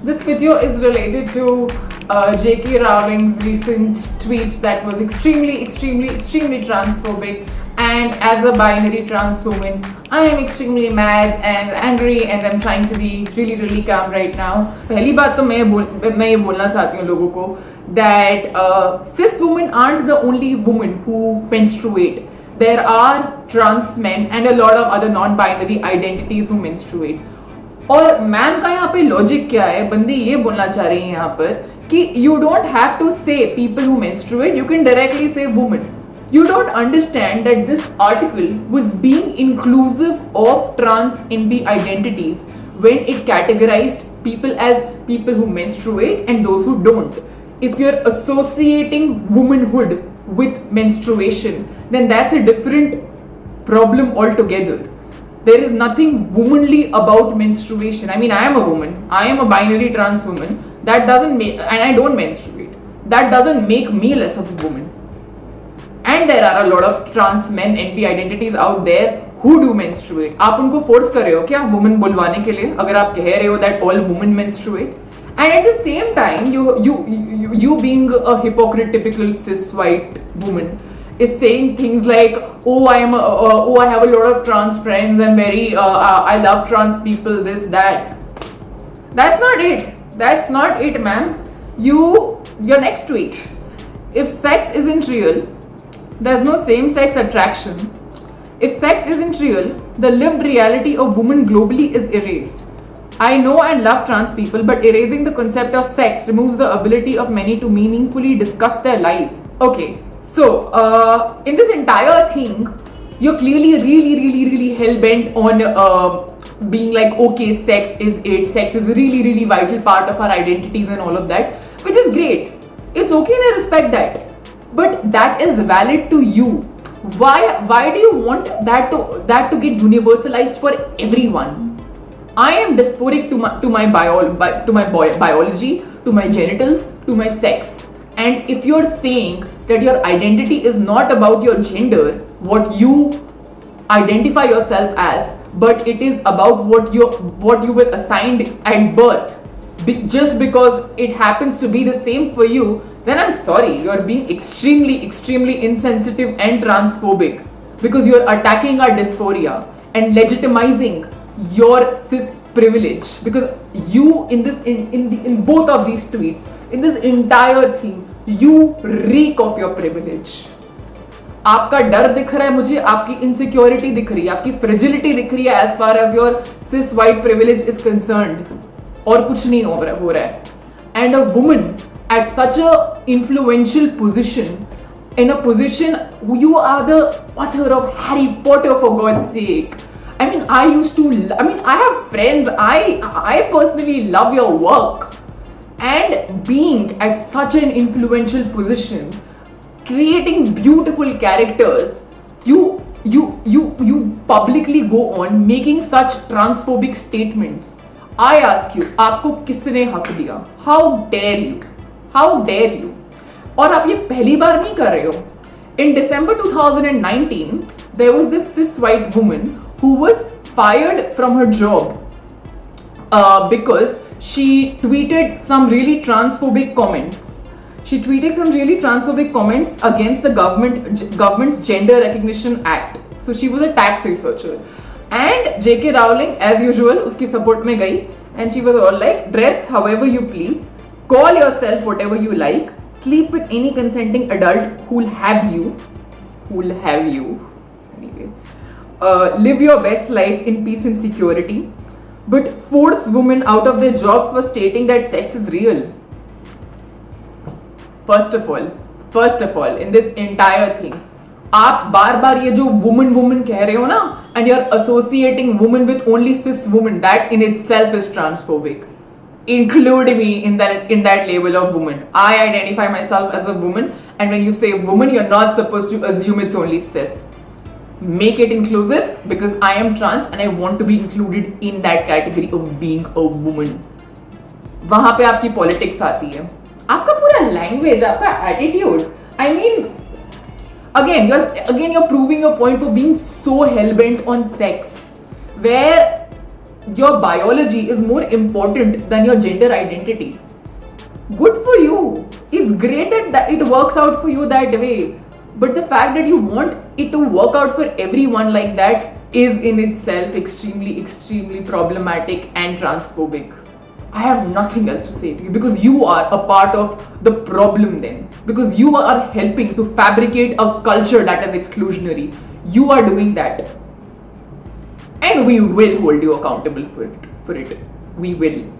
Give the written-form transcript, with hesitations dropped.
This video is related to J.K. Rowling's recent tweet that was extremely transphobic. And as a binary trans woman, I am extremely mad and angry, and I'm trying to be really calm right now. पहली बात तो मैं ये बोलना चाहती हूँ लोगों को that cis women aren't the only women who menstruate. There are trans men and a lot of other non-binary identities who menstruate. और मैम का यहाँ पे लॉजिक क्या है? बंदी ये बोलना चाह रही है यहाँ पर कि you don't have to say people who menstruate, you can directly say women. You don't understand that this article was being inclusive of trans in the identities when it categorized people as people who menstruate and those who don't. If you're associating womanhood with menstruation, then that's a different problem altogether. There is nothing womanly about menstruation. I mean, I am a woman. I am a binary trans woman. That doesn't make, and I don't menstruate. That doesn't make me less of a woman. And there are a lot of trans men NP identities out there who do menstruate. आप उनको force कर रहे हो क्या woman बुलवाने के लिए? अगर आप कह रहे हो that all women menstruate, and at the same time you being a hypocrite typical cis white woman is saying things like, oh I have a lot of trans friends and I love trans people, this that. That's not it, ma'am. Your next tweet. If sex isn't real, there's no same-sex attraction. If sex isn't real, the lived reality of women globally is erased. I know and love trans people, but erasing the concept of sex removes the ability of many to meaningfully discuss their lives. Okay, so in this entire thing, you're clearly really hell-bent on being like, okay, sex is it. Sex is a really vital part of our identities and all of that, which is great. It's okay and I respect that. But that is valid to you. Why do you want that to get universalized for everyone? I am dysphoric to my biology, to my genitals, to my sex. And if you're saying that your identity is not about your gender, what you identify yourself as, but it is about what you were assigned at birth, just because it happens to be the same for you, then I'm sorry, you're being extremely insensitive and transphobic, because you're attacking our dysphoria and legitimizing your cis privilege. Because you in both of these tweets, in this entire thing, you reek of your privilege. आपका डर दिख रहा है मुझे, आपकी insecurity दिख रही है, आपकी fragility दिख रही है as far as your cis white privilege is concerned. और कुछ नहीं हो रहा है. And a woman at such a influential position, in a position you are the author of Harry Potter, for God's sake. I mean, I have friends, I personally love your work. And being at such an influential position, creating beautiful characters, you publicly go on making such transphobic statements. I ask you, आपको किसने हक दिया? How dare you? How dare you? और आप ये पहली बार नहीं कर रहे हो. In December 2019, there was this cis white woman who was fired from her job because she tweeted some really transphobic comments. She tweeted some really transphobic comments against the government's Gender Recognition Act. So she was a tax researcher. And J.K. Rowling, as usual, उसकी support में गई, and she was all like, dress however you please, call yourself whatever you like, sleep with any consenting adult who'll have you, anyway, live your best life in peace and security, but force women out of their jobs for stating that sex is real. First of all, in this entire thing, आप बार ये जो woman कह रहे हो ना, and you're associating woman with only cis women, that in itself is transphobic. Include me in that label of woman. I identify myself as a woman, and when you say woman, you're not supposed to assume it's only cis. Make it inclusive, because I am trans and I want to be included in that category of being a woman. वहां पे आपकी politics आती है, आपका पूरा language, आपका attitude. I mean, again you're proving your point for being so hell-bent on sex, where your biology is more important than your gender identity. Good for you. It's great that it works out for you that way. But the fact that you want it to work out for everyone like that is in itself extremely, extremely problematic and transphobic. I have nothing else to say to you because you are a part of the problem then. Because you are helping to fabricate a culture that is exclusionary. You are doing that. And we will hold you accountable for it. We will.